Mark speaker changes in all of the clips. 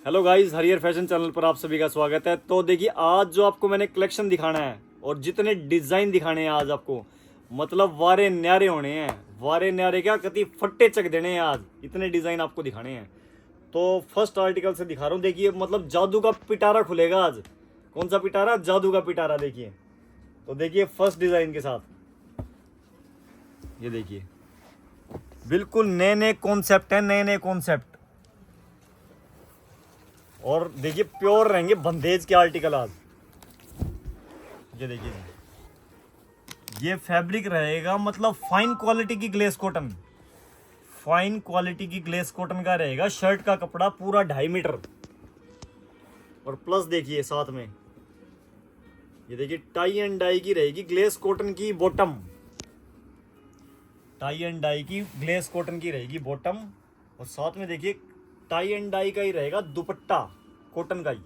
Speaker 1: Hello guys, हरियर fashion channel पर आप सभी का स्वागत है। तो देखिए, आज जो आपको मैंने कलेक्शन दिखाना है और जितने डिज़ाइन दिखाने हैं आज आपको, मतलब वारे न्यारे होने हैं। वारे न्यारे क्या, कति फट्टे चक देने हैं। आज इतने डिज़ाइन आपको दिखाने हैं। तो फर्स्ट आर्टिकल से दिखा रहा हूँ। देखिए, मतलब जादू का पिटारा खुलेगा आज। कौन सा पिटारा? जादू का पिटारा। देखिए, तो देखिए फर्स्ट डिज़ाइन के साथ ये देखिए, बिल्कुल नए नए कॉन्सेप्ट है, नए नए कॉन्सेप्ट। और देखिए, प्योर रहेंगे बंदेज के आर्टिकल आज। ये देखिए, ये फैब्रिक रहेगा मतलब फाइन क्वालिटी की ग्लेस कॉटन। फाइन क्वालिटी की ग्लेस कॉटन का रहेगा। शर्ट का कपड़ा पूरा 2.5 मीटर। और प्लस देखिए साथ में, ये देखिए टाई एंड डाई की रहेगी ग्लेस कॉटन की बॉटम। टाई एंड डाई की ग्लेस कॉटन की रहेगी बॉटम। और साथ में देखिए टाई एंड डाई का ही रहेगा दुपट्टा, कॉटन का ही।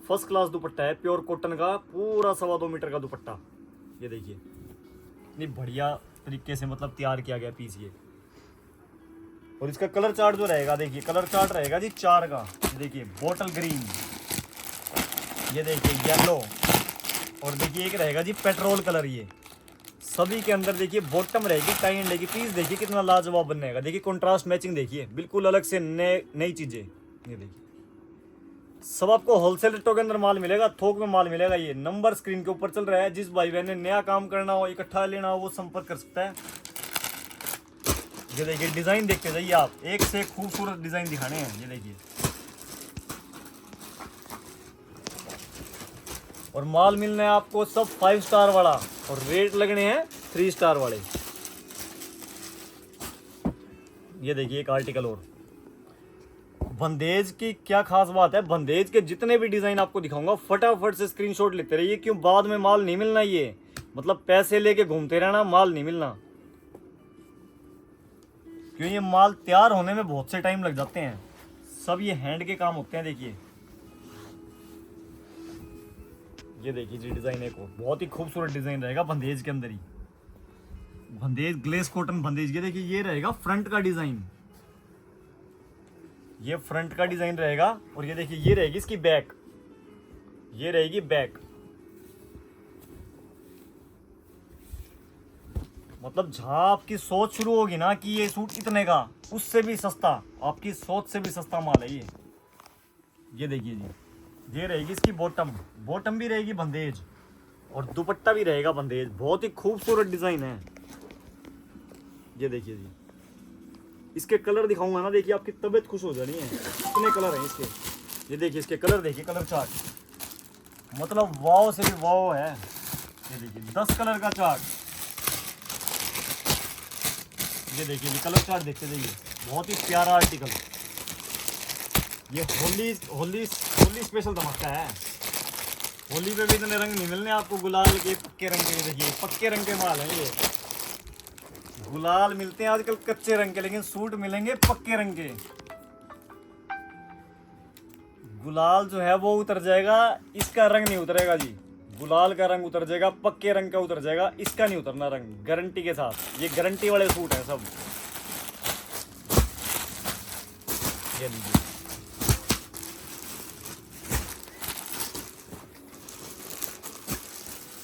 Speaker 1: फर्स्ट क्लास दुपट्टा है, प्योर कॉटन का, पूरा 2.25 मीटर का दुपट्टा। ये देखिए, इतनी बढ़िया तरीके से मतलब तैयार किया गया पीस ये। और इसका कलर चार्ट जो रहेगा, देखिए कलर चार्ट रहेगा जी 4 का। देखिए बॉटल ग्रीन, ये देखिए येलो, और देखिए एक रहेगा जी पेट्रोल कलर। ये सभी के अंदर देखिए बॉटम रहेगी टाई एंड की। पीस देखिए कितना लाजवाब बनेगा। देखिए कंट्रास्ट मैचिंग, देखिए बिल्कुल अलग से नई चीजें। ये देखिए, सब आपको होलसेल रेटों के अंदर माल मिलेगा, थोक में माल मिलेगा। ये नंबर स्क्रीन के ऊपर चल रहा है। जिस भाई बहन ने नया काम करना हो, इकट्ठा लेना हो, वो संपर्क कर सकता है। ये देखिए डिजाइन देखते जाइए आप, एक से खूबसूरत डिजाइन दिखाने हैं। ये देखिए, और माल मिलना है आपको सब 5 स्टार वाला, और रेट लगने हैं 3 स्टार वाले। ये देखिए एक आर्टिकल और। बंदेज की क्या खास बात है, बंदेज के जितने भी डिजाइन आपको दिखाऊंगा फटाफट से स्क्रीनशॉट लेते रहिए, क्यों बाद में माल नहीं मिलना। ये मतलब पैसे लेके घूमते रहना, माल नहीं मिलना। क्यों, ये माल तैयार होने में बहुत से टाइम लग जाते हैं। सब ये हैंड के काम होते हैं। देखिए, ये देखिए जी डिजाइन एक और बहुत ही खूबसूरत डिजाइन रहेगा बंदेज के अंदर ही। बंदेज ग्लेस कॉटन बंदेज। ये देखिए, ये रहेगा फ्रंट का डिजाइन। ये फ्रंट का डिजाइन रहेगा। और ये देखिए, ये रहेगी इसकी बैक। ये रहेगी बैक। मतलब जहां आपकी सोच शुरू होगी ना कि ये सूट इतने का, उससे भी सस्ता, आपकी सोच से भी सस्ता माल है ये। ये देखिए जी, ये रहेगी इसकी बॉटम। बॉटम भी रहेगी बंदेज, और दुपट्टा भी रहेगा बंदेज। बहुत ही खूबसूरत डिजाइन है। ये देखिए जी, इसके कलर दिखाऊंगा ना, देखिए आपकी तबीयत खुश हो जानी है। कितने कलर हैं इसके। ये देखिए इसके कलर, देखिए कलर चार्ट, मतलब वाव से भी वाव है। ये देखिए 10 कलर का चार्ट। ये देखिए जी कलर चार्ट देखते जाइए, बहुत ही प्यारा आर्टिकल। ये होली होली होली स्पेशल धमाका है। होली पे भी इतने रंग नहीं मिलने आपको, गुलाल के पक्के रंग के। देखिए पक्के रंग के माल हैं ये। गुलाल मिलते हैं आजकल कच्चे रंग के, लेकिन सूट मिलेंगे पक्के रंग के। गुलाल जो है वो उतर जाएगा, इसका रंग नहीं उतरेगा जी। गुलाल का रंग उतर जाएगा, पक्के रंग का उतर जाएगा, इसका नहीं उतरना रंग, गारंटी के साथ। ये गारंटी वाले सूट हैं सब। ये लीजिए,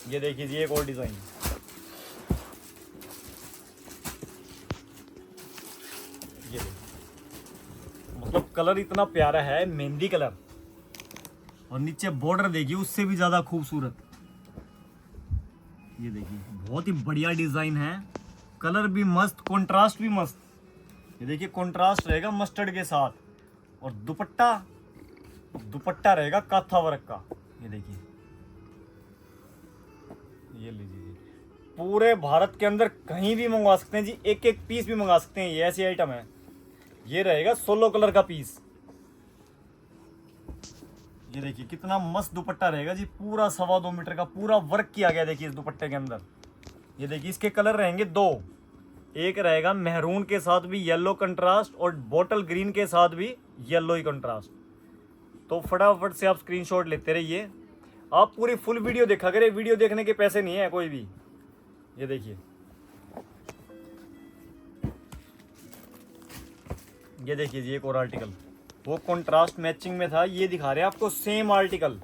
Speaker 1: ये देखिए जी एक और डिजाइन। ये देखिए, मतलब कलर इतना प्यारा है, मेहंदी कलर। और नीचे बॉर्डर देखिए उससे भी ज्यादा खूबसूरत। ये देखिए बहुत ही बढ़िया डिजाइन है। कलर भी मस्त, कंट्रास्ट भी मस्त। ये देखिए कंट्रास्ट रहेगा मस्टर्ड के साथ। और दुपट्टा, दुपट्टा रहेगा काथा वर्क का। ये देखिए, ये लीजिए जी, पूरे भारत के अंदर कहीं भी मंगवा सकते हैं जी, एक एक पीस भी मंगा सकते हैं। ये ऐसी आइटम है। ये रहेगा 16 कलर का पीस। ये देखिए कितना मस्त दुपट्टा रहेगा जी, पूरा 2.25 मीटर का पूरा वर्क किया गया। देखिए इस दुपट्टे के अंदर, ये देखिए इसके कलर रहेंगे 2। एक रहेगा मेहरून के साथ भी येलो कंट्रास्ट, और बॉटल ग्रीन के साथ भी येलो ही कंट्रास्ट। तो फटाफट से आप स्क्रीनशॉट लेते रहिए। आप पूरी फुल वीडियो देखा करें, वीडियो देखने के पैसे नहीं है कोई भी। ये देखिए, ये देखिए जी एक और आर्टिकल। वो कंट्रास्ट मैचिंग में था, ये दिखा रहे हैं आपको सेम आर्टिकल।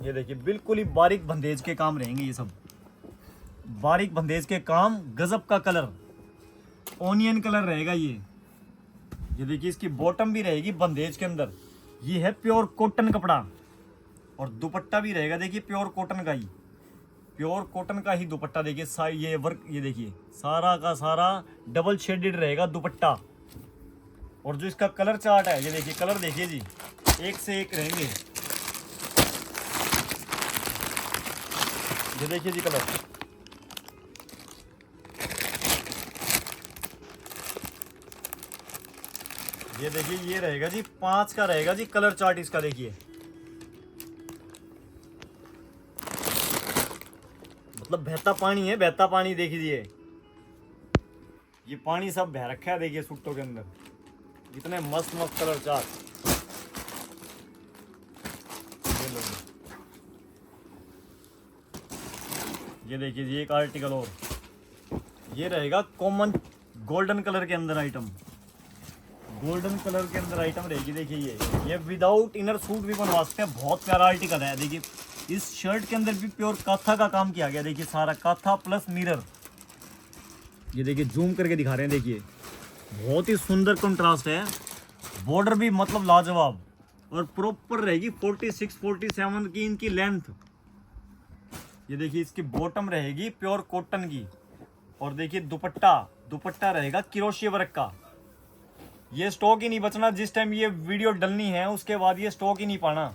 Speaker 1: ये देखिए बिल्कुल ही बारीक बंदेज के काम रहेंगे, ये सब बारीक बंदेज के काम, गजब का कलर, ओनियन कलर रहेगा ये देखिए इसकी बॉटम भी रहेगी बंदेज के अंदर। ये है प्योर कॉटन कपड़ा और दुपट्टा भी रहेगा देखिए प्योर कॉटन का ही, प्योर कॉटन का ही दुपट्टा। देखिए ये वर्क, ये देखिए सारा का सारा डबल शेडेड रहेगा दुपट्टा। और जो इसका कलर चार्ट है, ये देखिए कलर देखिए जी, एक से एक रहेंगे। ये देखिए जी कलर, ये देखिए ये रहेगा जी 5 का रहेगा जी कलर चार्ट इसका। देखिए मतलब बहता पानी है, बहता पानी। देखिए ये पानी सब बह रखा है देखिए सूटों के अंदर, इतने मस्त मस्त कलर चार्ट। ये देखिए जी एक आर्टिकल और, ये रहेगा कॉमन गोल्डन कलर के अंदर आइटम, गोल्डन कलर के अंदर आइटम रहेगी। देखिए ये विदाउट इनर सूट भी बनवा सकते हैं, बहुत प्यारा आर्टिकल है। देखिए इस शर्ट के अंदर भी प्योर काथा का काम किया गया, देखिए सारा काथा प्लस मिरर। ये देखिए जूम करके दिखा रहे हैं, देखिए बहुत ही सुंदर कंट्रास्ट है। बॉर्डर भी मतलब लाजवाब, और प्रॉपर रहेगी 46-47 की इनकी लेंथ। ये देखिए इसकी बॉटम रहेगी प्योर कॉटन की, और देखिए दुपट्टा रहेगा क्रोशिया वर्क का। ये स्टॉक ही नहीं बचना, जिस टाइम ये वीडियो डलनी है उसके बाद ये स्टॉक ही नहीं पाना।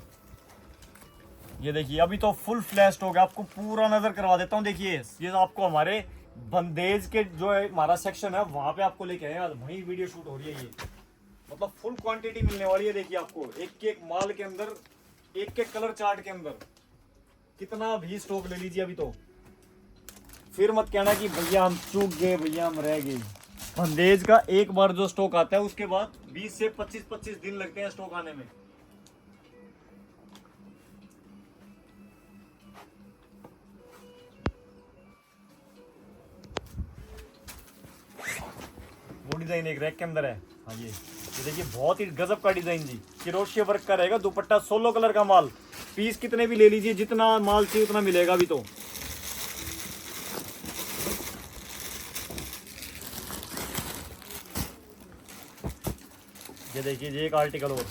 Speaker 1: ये देखिए अभी तो फुल फ्लैश स्टॉक है, आपको पूरा नजर करवा देता हूँ। देखिए ये आपको हमारे बंदेज के जो है हमारा सेक्शन है वहां पे आपको लेके आए, वहीं वीडियो शूट हो रही है। ये मतलब फुल क्वांटिटी मिलने वाली है। देखिए आपको एक एक माल के अंदर, एक एक कलर चार्ट के अंदर कितना भी स्टॉक ले लीजिए अभी तो। फिर मत कहना कि भैया हम चूक गए, भैया हम रह गए। बंदेज का एक बार जो स्टॉक आता है उसके बाद 20 से 25 दिन लगते हैं स्टॉक आने में। वो डिजाइन एक रैक के अंदर है। हाँ ये देखिए बहुत ही गजब का डिजाइन जी, क्रोशिया वर्क का रहेगा दुपट्टा, 16 कलर का माल। पीस कितने भी ले लीजिए, जितना माल चाहिए उतना मिलेगा अभी तो। ये देखिए ये एक आर्टिकल और,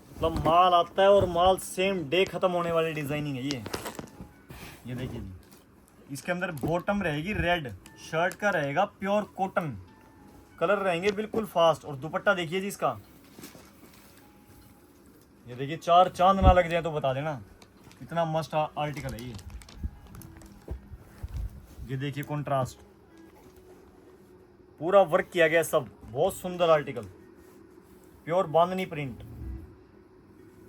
Speaker 1: मतलब माल आता है और माल सेम डे खत्म होने वाली डिजाइनिंग है ये देखिए जी इसके अंदर बॉटम रहेगी रेड, शर्ट का रहेगा प्योर कॉटन, कलर रहेंगे बिल्कुल फास्ट। और दुपट्टा देखिए जी इसका, ये देखिए 4 चांद ना लग जाए तो बता देना, इतना मस्त आर्टिकल है ये देखिए कॉन्ट्रास्ट पूरा वर्क किया गया सब, बहुत सुंदर आर्टिकल, प्योर बांधनी प्रिंट।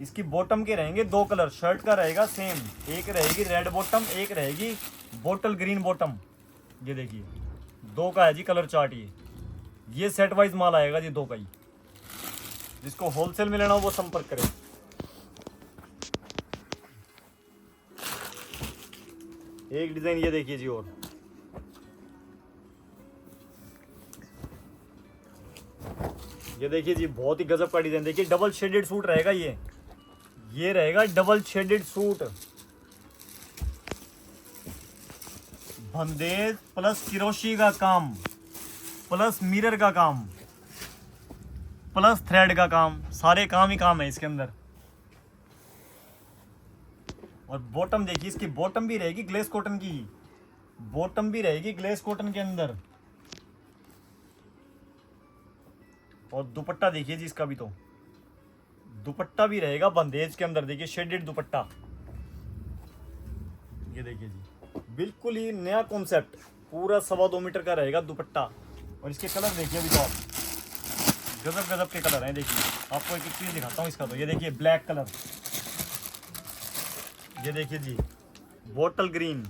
Speaker 1: इसकी बॉटम के रहेंगे 2 कलर, शर्ट का रहेगा सेम, एक रहेगी रेड बॉटम, एक रहेगी बोटल ग्रीन बॉटम। ये देखिए 2 का है जी कलर चार्ट। ये सेट वाइज माल आएगा जी 2 का ही। जिसको होलसेल में लेना हो वो संपर्क करें। एक डिजाइन ये देखिए जी, और ये देखिए जी बहुत ही गजब का डिजाइन। देखिए डबल शेडेड सूट रहेगा ये रहेगा डबल शेडेड सूट, बंदेज प्लस किरोशी का काम प्लस मिरर का काम प्लस थ्रेड का काम, सारे काम ही काम है इसके अंदर। और बॉटम देखिए इसकी, बॉटम भी रहेगी ग्लेस कॉटन की, बॉटम भी रहेगी ग्लेस कॉटन के अंदर। और दुपट्टा देखिए जी इसका भी तो, दुपट्टा भी रहेगा बंदेज के अंदर। देखिए शेडेड दुपट्टा, ये देखिए जी बिल्कुल ही नया कॉन्सेप्ट, पूरा 2.25 मीटर का रहेगा दुपट्टा। और इसके कलर देखिए अभी तो आप, गजब गजब के कलर हैं। देखिए आपको एक चीज दिखाता हूँ इसका तो, ये देखिए ब्लैक कलर, ये देखिए जी बोटल ग्रीन,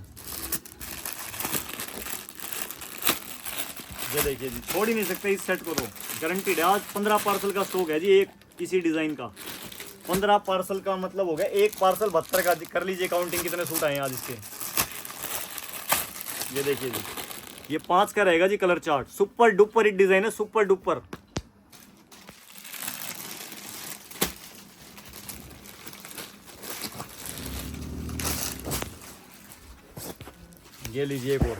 Speaker 1: ये देखिए जी छोड़ ही नहीं सकते इस सेट को तो, गारंटीड है। आज 15 पार्सल का स्टॉक है जी एक इसी डिजाइन का। 15 पार्सल का मतलब हो गया एक पार्सल 72 का, कर लीजिए काउंटिंग कितने सूट आए हैं आज इसके। ये देखिए जी ये 5 का रहेगा जी कलर चार्ट। सुपर डुपर ही डिजाइन है, सुपर डुपर। ये लीजिए एक और,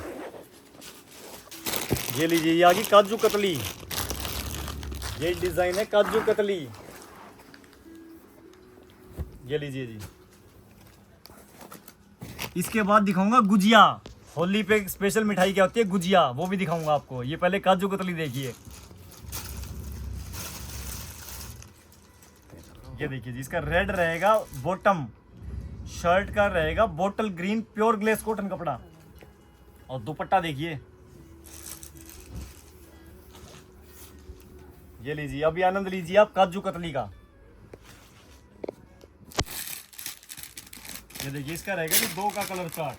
Speaker 1: ये लीजिए, ये आ गई काजू कतली। ये डिजाइन है काजू कतली। ये लीजिए जी। इसके बाद दिखाऊंगा गुजिया। होली पे स्पेशल मिठाई क्या होती है, गुजिया, वो भी दिखाऊंगा आपको। ये पहले काजू कतली देखिए। ये देखिए जी, इसका रेड रहेगा बॉटम, शर्ट का रहेगा bottle green pure glace cotton कपड़ा, और दुपट्टा देखिए। ये लीजिए, अभी आनंद लीजिए आप काजू कतली का। ये देखिए, इसका रहेगा जी 2 का कलर चार्ट।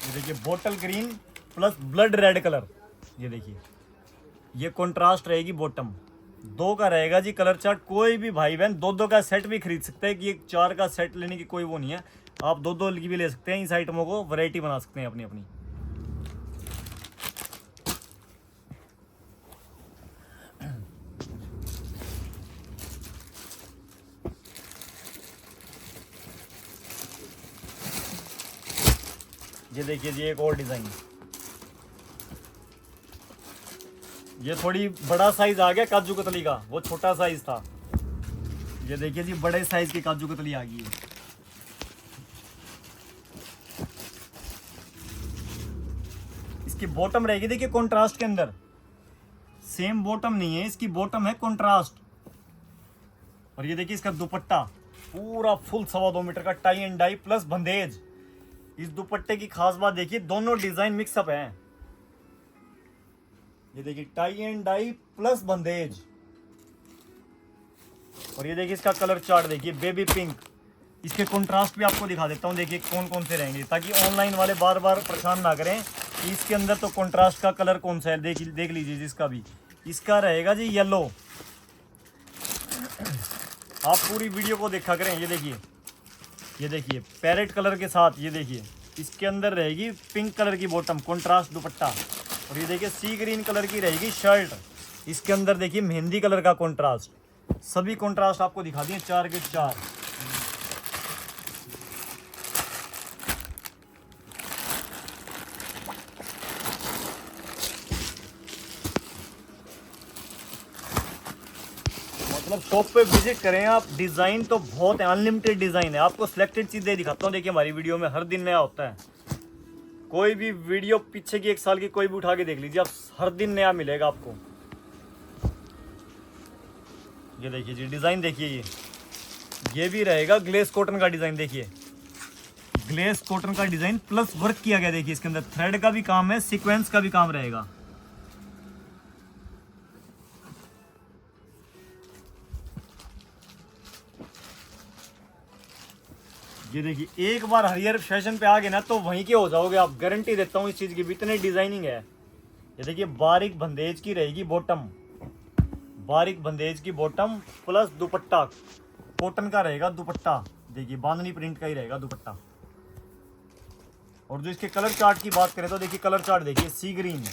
Speaker 1: ये देखिए bottle green plus blood red colour. ये देखिए, ये कंट्रास्ट रहेगी बॉटम। 2 का रहेगा जी कलर चार्ट। कोई भी भाई बहन 2-2 का सेट भी खरीद सकते हैं, कि एक 4 का सेट लेने की कोई वो नहीं है। आप 2-2 की भी ले सकते हैं। इस आइटमों को वैरायटी बना सकते हैं अपनी अपनी। ये देखिए जी एक और डिजाइन, ये थोड़ी बड़ा साइज आ गया काजू कतली का, वो छोटा साइज था। ये देखिए जी बड़े साइज की काजू कतली आ गई है। इसकी बॉटम रहेगी देखिए कंट्रास्ट के अंदर, सेम बॉटम नहीं है इसकी, बॉटम है कंट्रास्ट। और ये देखिए इसका दुपट्टा पूरा फुल 2.25 मीटर का टाई एंड डाई प्लस बंदेज। इस दुपट्टे की खास बात देखिए, दोनों डिजाइन मिक्सअप हैं। ये देखिए टाई एंड डाई प्लस बंदेज। और ये देखिए इसका कलर चार्ट देखिए, बेबी पिंक। इसके कंट्रास्ट भी आपको दिखा देता हूँ, देखिए कौन कौन से रहेंगे, ताकि ऑनलाइन वाले बार बार परेशान ना करें कि इसके अंदर तो कंट्रास्ट का कलर कौन सा है। देख लीजिए जिसका भी, इसका रहेगा जी येलो। आप पूरी वीडियो को देखा करें। ये देखिए पैरेट कलर के साथ, ये देखिए इसके अंदर रहेगी पिंक कलर की बॉटम, कंट्रास्ट दुपट्टा। और ये देखिए सी ग्रीन कलर की रहेगी शर्ट। इसके अंदर देखिए मेहंदी कलर का कंट्रास्ट। सभी कंट्रास्ट आपको दिखा दिए 4 के 4। मतलब शॉप पे विजिट करें आप। डिज़ाइन तो बहुत है, अनलिमिटेड डिज़ाइन है। आपको सिलेक्टेड चीज़ें दिखाता हूँ। देखिए हमारी वीडियो में हर दिन नया होता है। कोई भी वीडियो पीछे की 1 साल की कोई भी उठा के देख लीजिए आप, हर दिन नया मिलेगा आपको। ये देखिए जी डिज़ाइन देखिए, ये भी रहेगा ग्लेस कॉटन का डिज़ाइन। देखिए ग्लेस कॉटन का डिज़ाइन प्लस वर्क किया गया। देखिए इसके अंदर थ्रेड का भी काम है, सीक्वेंस का भी काम रहेगा। ये देखिए एक बार हरियर फैशन पे आ गए ना तो वहीं के हो जाओगे आप, गारंटी देता हूँ इस चीज़ की भी। इतने डिजाइनिंग है। ये देखिए बारीक बंदेज की रहेगी बॉटम, बारीक बंदेज की बॉटम प्लस दुपट्टा कॉटन का रहेगा दुपट्टा। देखिए बांधनी प्रिंट का ही रहेगा दुपट्टा। और जो इसके कलर चार्ट की बात करें तो देखिए कलर चार्ट देखिए, सी ग्रीन,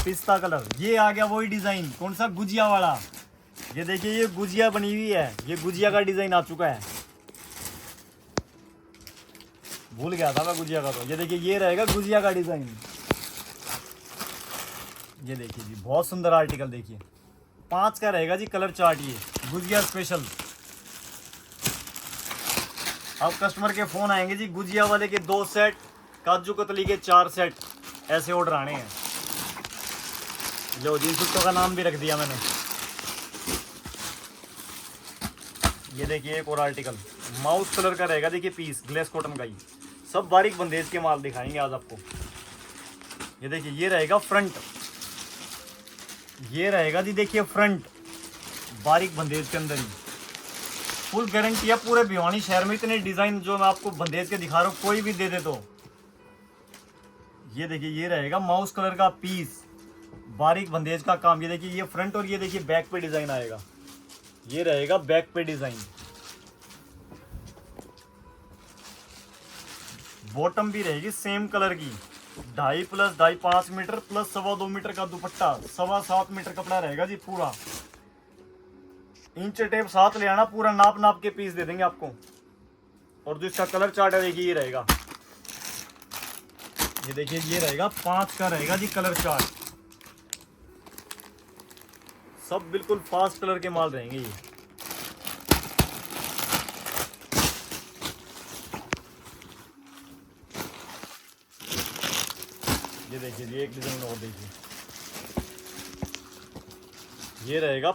Speaker 1: पिस्ता कलर। ये आ गया वही डिजाइन, कौन सा, गुजिया वाला। ये देखिए ये गुजिया बनी हुई है, ये गुजिया का डिजाइन आ चुका है। भूल गया था मैं गुजिया का। तो ये देखिए ये रहेगा गुजिया का डिजाइन। ये देखिए जी बहुत सुंदर आर्टिकल। देखिए 5 का रहेगा जी कलर चार्ट, ये गुजिया स्पेशल। अब कस्टमर के फोन आएंगे जी, गुजिया वाले के 2 सेट, काजू कतली के 4 सेट, ऐसे ऑर्डर आने हैं। लो जी सुट्टों का नाम भी रख दिया मैंने। ये देखिए एक और आर्टिकल माउस कलर का रहेगा। देखिए पीस ग्लेस कॉटन का ही, सब बारीक बंदेज के माल दिखाएंगे आज आपको। ये देखिए ये रहेगा फ्रंट, ये रहेगा जी देखिए फ्रंट बारीक बंदेज के अंदर ही। फुल गारंटी है पूरे भिवानी शहर में। इतने डिजाइन जो मैं आपको बंदेज के दिखा रहा हूँ, कोई भी दे दे तो। ये देखिए ये रहेगा माउस कलर का पीस, बारीक बंदेज का काम। ये देखिए ये फ्रंट, और ये देखिए बैक पे डिजाइन आएगा। ये रहेगा बैक पे डिजाइन। बॉटम भी रहेगी सेम कलर की, 2.5 प्लस 2.5 5 मीटर प्लस 2.25 मीटर का दुपट्टा, 7.25 मीटर कपड़ा रहेगा जी पूरा। इंच टेप साथ ले आना, पूरा नाप नाप के पीस दे देंगे आपको। और जो इसका कलर चार्ट है देखिए ये रहेगा, ये देखिए ये रहेगा 5 का रहेगा जी कलर चार्ट। सब बिल्कुल फास्ट कलर के माल रहेंगे ये। ये देखिए ये एक डिजाइन और देखिए, ये रहेगा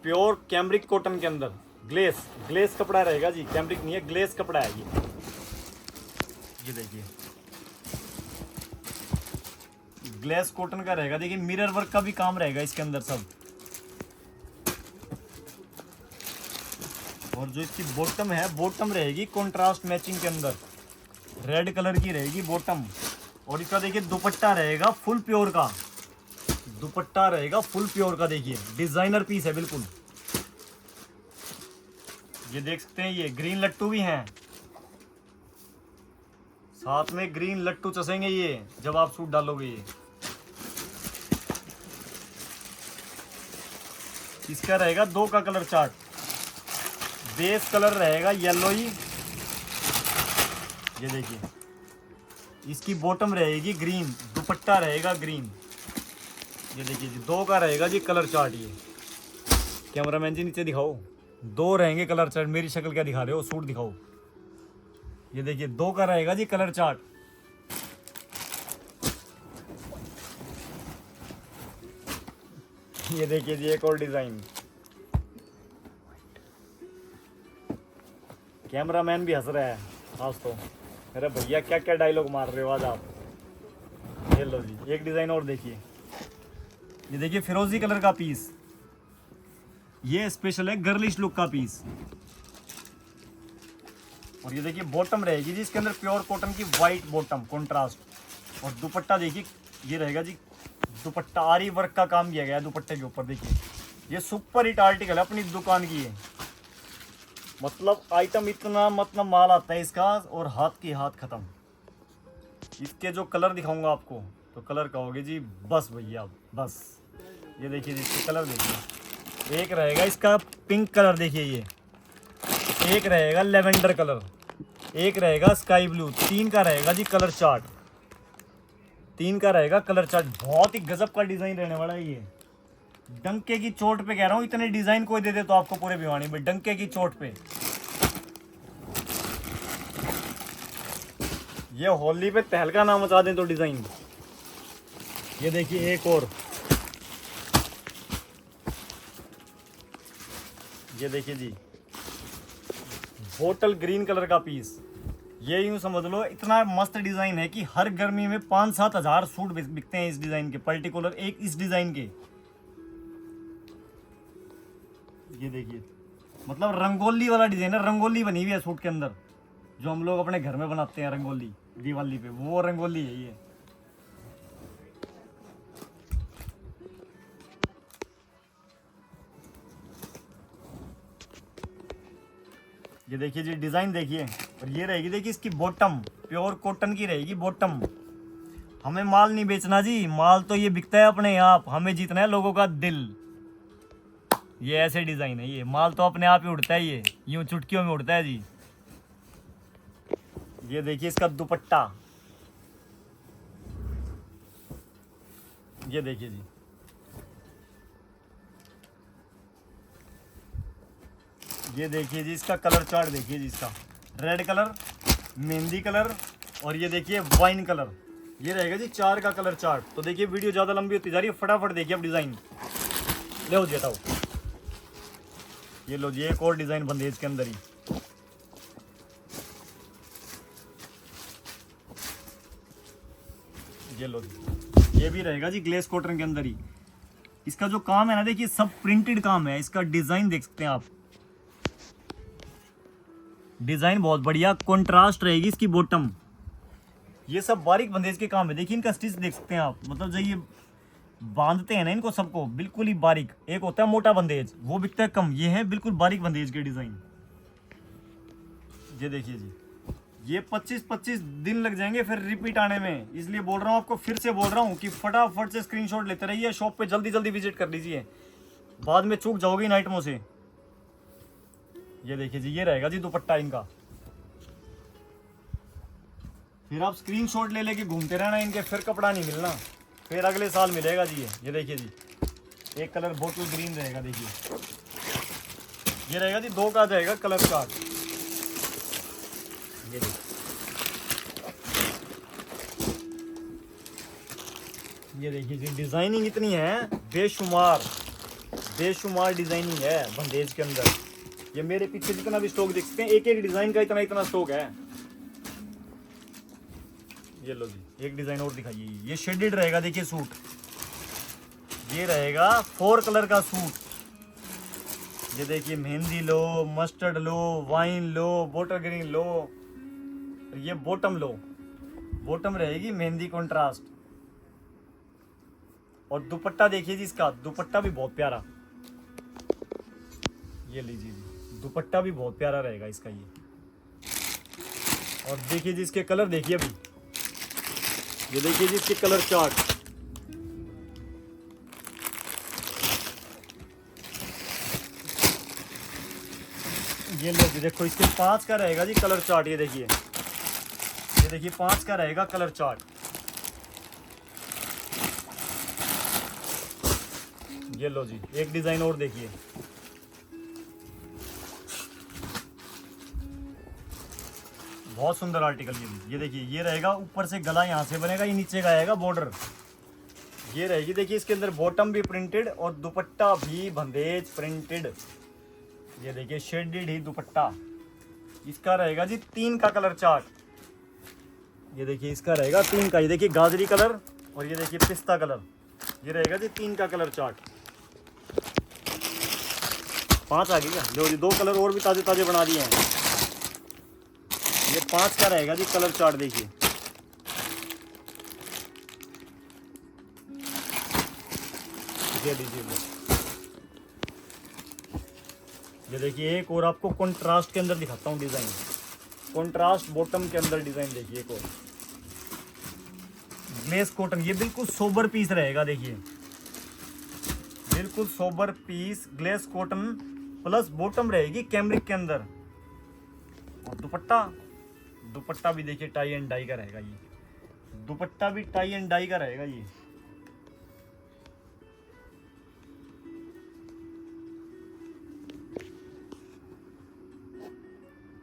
Speaker 1: प्योर कैम्ब्रिक कॉटन के अंदर ग्लेस कपड़ा रहेगा जी, कैम्ब्रिक नहीं है, ग्लेस कपड़ा है ये देखिए ग्लेस कॉटन का रहेगा। देखिए मिरर वर्क का भी काम रहेगा इसके अंदर सब। और जो इसकी बॉटम है, बॉटम रहेगी कॉन्ट्रास्ट मैचिंग के अंदर, रेड कलर की रहेगी बॉटम। और इसका देखिए दुपट्टा रहेगा फुल प्योर का, दुपट्टा रहेगा फुल प्योर का। देखिए डिजाइनर पीस है बिल्कुल। ये देख सकते हैं ये ग्रीन लट्टू भी हैं, साथ में ग्रीन लट्टू चसेंगे ये जब आप सूट डालोगे। ये इसका रहेगा 2 का कलर चार्ट। बेस कलर रहेगा येलो ही, ये देखिए इसकी बॉटम रहेगी ग्रीन, दुपट्टा रहेगा ग्रीन। ये देखिए जी 2 का रहेगा जी कलर चार्ट। ये कैमरामैन जी नीचे दिखाओ, 2 रहेंगे कलर चार्ट। मेरी शक्ल क्या दिखा रहे हो, सूट दिखाओ। ये देखिए 2 का रहेगा जी कलर चार्ट। ये देखिए जी एक और डिजाइन, कैमरामैन भी हंस रहा है आज तो। अरे भैया क्या क्या डायलॉग मार रहे हो आज आप। ये लो जी एक डिजाइन और देखिए, ये देखिए फिरोजी कलर का पीस, ये स्पेशल है गर्लिश लुक का पीस। और ये देखिए बॉटम रहेगी जी इसके अंदर प्योर कॉटन की वाइट बॉटम कॉन्ट्रास्ट। और दुपट्टा देखिए ये रहेगा जी, दुपट्टा आरी वर्क का काम किया गया है दुपट्टे के ऊपर। देखिए ये सुपर हिट आर्टिकल है अपनी दुकान की है, मतलब आइटम इतना मतलब माल आता है इसका, और हाथ की हाथ खत्म। इसके जो कलर दिखाऊंगा आपको तो कलर कहोगे जी बस भैया बस। ये देखिए जी इसके कलर देखिए, एक रहेगा इसका पिंक कलर, देखिए ये एक रहेगा लेवेंडर कलर, एक रहेगा स्काई ब्लू। 3 का रहेगा जी कलर चार्ट, 3 का रहेगा कलर चार्ट। बहुत ही गजब का डिजाइन रहने वाला है ये, डंके की चोट पे कह रहा हूँ। इतने डिजाइन कोई दे दे तो आपको पूरे भिवानी में, डंके की चोट पे। ये होली पे तहलका ना मचा दें तो डिजाइन। ये देखिए एक और, ये देखिए जी बोटल ग्रीन कलर का पीस। ये यूं समझ लो इतना मस्त डिजाइन है कि हर गर्मी में 5-7 हजार सूट बिकते हैं इस डिजाइन के, पर्टिकुलर एक इस डिजाइन के। ये देखिए मतलब रंगोली वाला डिजाइन है, रंगोली बनी हुई है सूट के अंदर, जो हम लोग अपने घर में बनाते हैं रंगोली दिवाली पे, वो रंगोली है ये। ये देखिए जी डिजाइन देखिए। और ये रहेगी देखिए इसकी बॉटम प्योर कॉटन की रहेगी बॉटम। हमें माल नहीं बेचना जी, माल तो ये बिकता है अपने आप, हमें जीतना है लोगों का दिल। ये ऐसे डिजाइन है, ये माल तो अपने आप ही उड़ता है, ये यूं चुटकियों में उड़ता है जी। ये देखिए इसका दुपट्टा, ये देखिए जी ये देखिए जी इसका कलर चार्ट देखिए जी, इसका रेड कलर, मेहंदी कलर और ये देखिए वाइन कलर। ये रहेगा जी 4 का कलर चार्ट। तो देखिए वीडियो ज़्यादा लंबी होती जा रही है, फटाफट देखिए अब डिज़ाइन ले हो जाता हो। ये लो जी एक और डिज़ाइन बंदेज के अंदर ही, ये लो जी ये भी रहेगा जी ग्लेस कॉटन के अंदर ही। इसका जो काम है ना देखिए सब प्रिंटेड काम है, इसका डिज़ाइन देख सकते हैं आप, डिजाइन बहुत बढ़िया, कंट्रास्ट रहेगी इसकी बॉटम। ये सब बारीक बंदेज के काम है, देखिए इनका स्टिच देख सकते हैं आप, मतलब जो ये बांधते हैं ना इनको सबको बिल्कुल ही बारीक। एक होता है मोटा बंदेज, वो बिकता है कम, ये है बिल्कुल बारीक बंदेज के डिजाइन। ये देखिए जी ये 25-25 दिन लग जाएंगे फिर रिपीट आने में, इसलिए बोल रहा हूँ आपको, फिर से बोल रहा हूँ कि फटाफट से स्क्रीनशॉट लेते रहिए, शॉप पे जल्दी जल्दी विजिट कर लीजिए, बाद में चूक जाओगे इन आइटमों से। ये देखिए जी, ये रहेगा जी दुपट्टा इनका, फिर आप स्क्रीनशॉट ले लेके घूमते रहना इनके, फिर कपड़ा नहीं मिलना, फिर अगले साल मिलेगा जी। ये देखिए जी, एक कलर बोटल ग्रीन रहेगा, देखिए ये रहेगा जी, 2 का आ जाएगा कलर चार्ट। ये देखिए, ये देखिए जी, डिजाइनिंग इतनी है बेशुमार, बेशुमार डिजाइनिंग है बंदेज के अंदर। ये मेरे पीछे जितना भी स्टॉक देख सकते हैं, एक एक डिजाइन का इतना इतना स्टॉक है। ये लो जी, एक डिजाइन और दिखाइए, ये शेडेड रहेगा, देखिए सूट, ये रहेगा 4 कलर का सूट। ये देखिए, मेहंदी लो, मस्टर्ड लो, वाइन लो, बॉटल ग्रीन लो, ये बॉटम लो, बॉटम रहेगी मेहंदी कंट्रास्ट। और दुपट्टा देखिए जी, इसका दुपट्टा भी बहुत प्यारा, ये लीजिए जी, दुपट्टा भी बहुत प्यारा रहेगा इसका ये। और देखिए जी, इसके कलर देखिए अभी, ये देखिए जी, इसके कलर चार्ट, ये लो जी, देखो इसके 5 का रहेगा जी कलर चार्ट। ये देखिए, ये देखिए 5 का रहेगा कलर चार्ट। ये लो जी, एक डिजाइन और देखिए, बहुत सुंदर आर्टिकल ये भी। ये देखिए, ये रहेगा ऊपर से गला यहाँ से बनेगा, ये नीचे का आएगा बॉर्डर, ये रहेगी। देखिए इसके अंदर बॉटम भी प्रिंटेड और दुपट्टा भी बंदेज प्रिंटेड। ये देखिए शेडेड ही दुपट्टा, इसका रहेगा जी 3 का कलर चार्ट। ये देखिए इसका रहेगा 3 का, ये देखिए गाजरी कलर और ये देखिए पिस्ता कलर, ये रहेगा जी 3 का कलर चार्ट। 5 आ गई क्या? लो जी, 2 कलर और भी ताजे ताजे बना दिए हैं। ये 5 का रहेगा जी कलर चार्ट, देखिए ये लीजिए। ये देखिए एक और आपको कंट्रास्ट के अंदर दिखाता हूँ डिजाइन, कंट्रास्ट बॉटम के अंदर डिजाइन देखिए एक और, ग्लेस कॉटन, ये बिल्कुल सोबर पीस रहेगा। देखिए बिल्कुल sober piece, glace cotton plus bottom रहेगी कैमरिक के अंदर। और दुपट्टा, दुपट्टा भी देखिए टाई एंड डाई का रहेगा, ये दुपट्टा भी टाई एंड डाई का रहेगा। ये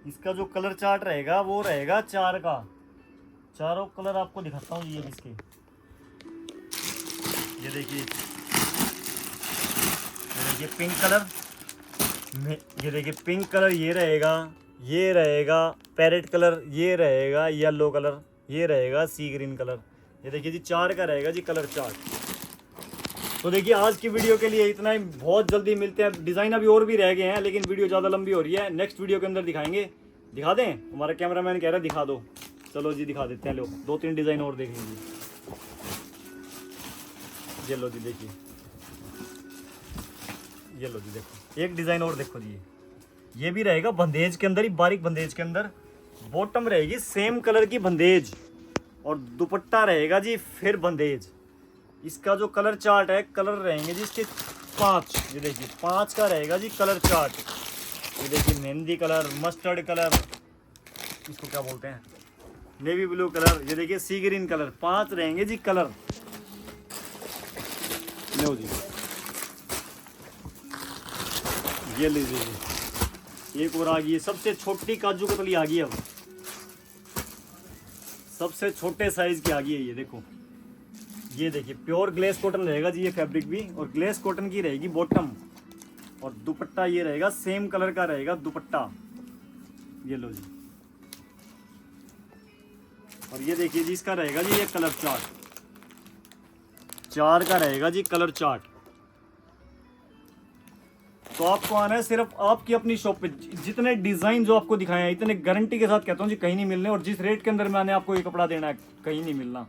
Speaker 1: इसका जो कलर चार्ट रहेगा वो रहेगा 4 का, चारों कलर आपको दिखाता हूँ ये इसके। ये देखिए, पिंक कलर, ये देखिए पिंक कलर ये रहेगा पैरेट कलर, ये रहेगा येलो कलर, ये रहेगा सी ग्रीन कलर। ये देखिए जी 4 का रहेगा जी कलर चार्ट। तो देखिए आज की वीडियो के लिए इतना ही, बहुत जल्दी मिलते हैं। डिज़ाइन अभी और भी रह गए हैं लेकिन वीडियो ज़्यादा लंबी हो रही है, नेक्स्ट वीडियो के अंदर दिखाएंगे। दिखा दें? हमारा कैमरामैन कह रहा है दिखा दो, चलो जी दिखा देते हैं। लो 2-3 डिज़ाइन और देख लीजिए। ये लो जी देखिए, ये लो जी देखो एक डिज़ाइन और देखो जी, ये भी रहेगा बंदेज के अंदर ही, बारीक बंदेज के अंदर। बॉटम रहेगी सेम कलर की बंदेज और दुपट्टा रहेगा जी फिर बंदेज। इसका जो कलर चार्ट है, कलर रहेंगे जी इसके 5। ये देखिए 5 का रहेगा जी कलर चार्ट। ये देखिए मेहंदी कलर, मस्टर्ड कलर, इसको क्या बोलते हैं, नेवी ब्लू कलर, ये देखिए सी ग्रीन कलर, 5 रहेंगे जी कलर। लो जी ये लीजिए जी, एक और आ गई है, सबसे छोटी काजू कतली आ गई है। अब सबसे छोटे साइज की आ गई है ये देखो। ये देखिए प्योर ग्लेस कॉटन रहेगा जी ये फैब्रिक भी, और ग्लेस कॉटन की रहेगी बॉटम, और दुपट्टा ये रहेगा सेम कलर का रहेगा दुपट्टा। ये लो जी, और ये देखिए जी इसका रहेगा जी ये कलर चार्ट, 4 का रहेगा जी कलर चार्ट। तो आपको आना है सिर्फ आपकी अपनी शॉप पे। जितने डिजाइन जो आपको दिखाए हैं इतने गारंटी के साथ कहता हूँ जी कहीं नहीं मिलने, और जिस रेट के अंदर मैंने आपको ये कपड़ा देना है कहीं नहीं मिलना।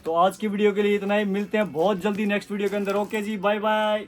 Speaker 1: तो आज की वीडियो के लिए इतना ही, मिलते हैं बहुत जल्दी नेक्स्ट वीडियो के अंदर। ओके जी, बाय बाय।